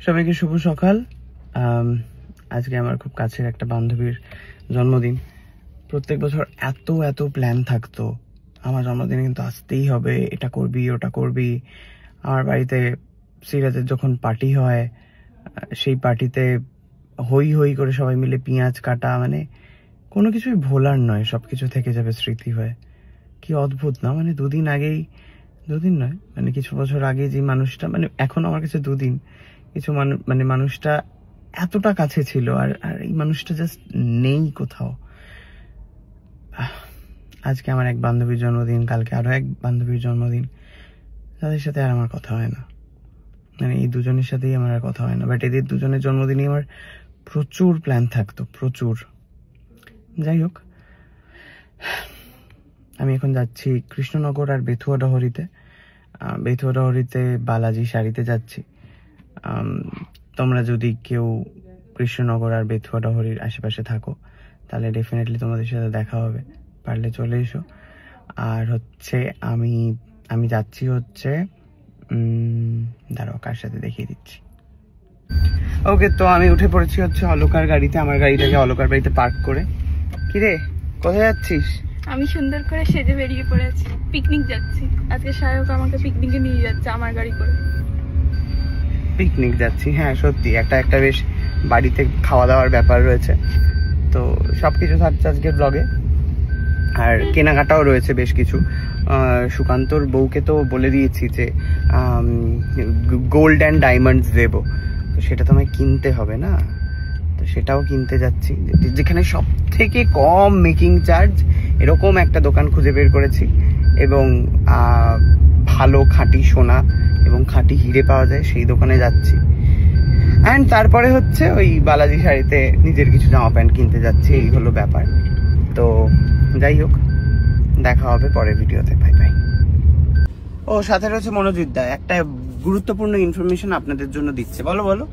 সবাইকে শুভ সকাল। আজকে আমার খুব কাছের একটা বান্ধবীর জন্মদিন। প্রত্যেক বছর এত এত প্ল্যান থাকতো, আমার জন্মদিনে কিন্তু আসতেই হবে, এটা করবি ওটা করবি। আমার বাড়িতে সিরাজের যখন পার্টি হয়, সেই পার্টিতে হই হই করে সবাই মিলে পেঁয়াজ কাটা, মানে কোনো কিছুই ভোলার নয়, সবকিছু থেকে যাবে স্মৃতি হয়ে। কি অদ্ভুত না, মানে দুদিন নয়, মানে কিছু বছর আগে যে মানুষটা, মানে এখন আমার কাছে দুদিন, কিছু মানে মানুষটা এতটা কাছে ছিল, আর এই মানুষটা জাস্ট নেই কোথাও। আজকে আমার এক বান্ধবীর জন্মদিন, কালকে আরো এক বান্ধবীর জন্মদিন, তাদের সাথে আর আমার কথা হয় না, মানে এই দুজনের সাথেই আমার আর কথা হয় না। বাট এদের দুজনের জন্মদিনে আমার প্রচুর প্ল্যান থাকতো, প্রচুর। যাই হোক, আমি এখন যাচ্ছি কৃষ্ণনগর আর বেথুয়াডহরিতে বালাজি শাড়িতে যাচ্ছি। তোমরা যদি কেউ কৃষ্ণনগর আর বেথুয়াডহরির আশেপাশে থাকো, তাহলে ডেফিনেটলি তোমাদের সাথে দেখা হবে, পারলে চলে এসো। আর হচ্ছে আমি যাচ্ছি হচ্ছে দাঁড়াও, কার সাথে দেখিয়ে দিচ্ছি। ওকে, তো আমি উঠে পড়েছি হচ্ছে অলকার গাড়িতে, আমার গাড়িটাকে অলকার বাড়িতে পার্ক করে। কিরে, কোথায় যাচ্ছিস? আমি সুন্দর করে সেজে বেরিয়ে পড়েছি, পিকনিক যাচ্ছি। আজকে সায়ক আমাকে পিকনিকে নিয়ে যাচ্ছে আমার গাড়ি করে। পিকনিক যাচ্ছি, হ্যাঁ সত্যি একটা বেশ বাড়িতে খাওয়া দাওয়ার ব্যাপার রয়েছে, তো সবকিছু থাকছে আজকের ব্লগে। আর কেনাকাটাও রয়েছে বেশ কিছু। সুকান্তর বউকে তো বলে দিয়েছি যে গোল্ড অ্যান্ড ডায়মন্ডস দেবো, তো সেটা তো আমায় কিনতে হবে না, তো সেটাও কিনতে যাচ্ছি, যেখানে সব থেকে কম মেকিং চার্জ এরকম একটা দোকান খুঁজে বের করেছি, এবং ভালো খাঁটি সোনা এবং খাঁটি হিরে পাওয়া যায়, সেই দোকানে যাচ্ছি। অ্যান্ড তারপরে হচ্ছে ওই বালাজি শাড়িতে নিজের কিছু জামা প্যান্ট কিনতে যাচ্ছি, এই হলো ব্যাপার। তো যাই হোক, দেখা হবে পরের ভিডিওতে, বাই বাই। ও সাথে রয়েছে মনোজিৎ দা, একটা গুরুত্বপূর্ণ ইনফরমেশন আপনাদের জন্য দিচ্ছে। বলো।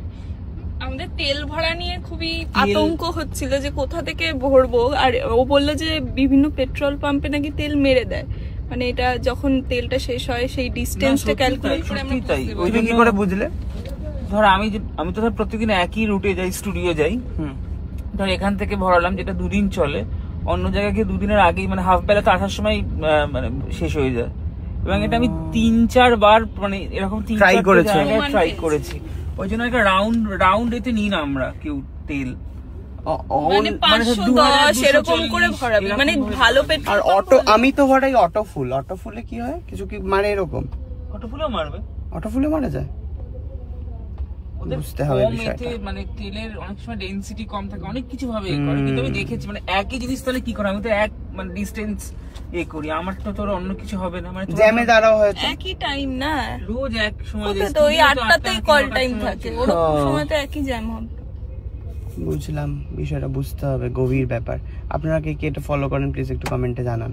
আমাদের তেল ভরা নিয়ে খুবই আতঙ্ক হচ্ছিল যে কোথা থেকে ভরবো, আর ও বললো যে বিভিন্ন পেট্রোল পাম্পে নাকি তেল মেরে দেয়, মানে এটা যখন তেলটা শেষ হয় সেই ডিস্টেন্সটা ক্যালকুলেট করে আমরা বুঝতে পারি। তুমি কি করে বুঝলে? ধর আমি তো ধর প্রত্যেকদিন একই রুটে যাই, স্টুডিও যাই। ধর এখান থেকে ভরালাম, যেটা দুদিন চলে, অন্য জায়গায় গিয়ে দুদিনের আগেই মানে হাফ বেলা তো আসার সময় মানে শেষ হয়ে যায়। এবং এটা আমি 3-4 বার মানে এরকম ট্রাই করেছি। ওই জন্য একটা রাউন্ড এতে নিই না আমরা কেউ তেল, মানে 510 এরকম করে ভরাবি, মানে ভালো পেট্রোল। আর অটো, আমি তো ভরাই অটো ফুলে কি হয়, কিছু কি মারে এরকম? অটো ফুলেও মারবে, অটো ফুলে মারা যায়, বুঝতে হবে বিষয়টা। মানে তেলের অনেক সময় ডেনসিটি কম থাকে, অনেক কিছু ভাবে করে, কিন্তু আমি দেখেছি মানে একই জিনিস তাহলে কি করে, আমি তো এক মানে ডিসটেন্স করি, আমার তো তোর অন্য কিছু হবে না, মানে জ্যামে দাঁড়াও হয়তো একই টাইম না, রোজ এক সময় তো ওই 8টাতেই কল টাইম থাকে, ওরকম সময় তো একই জ্যাম হবে। বুঝলাম, বিষয়টা বুঝতে হবে, গভীর ব্যাপার। আপনারা কে এটা ফলো করেন প্লিজ একটু কমেন্টে জানান।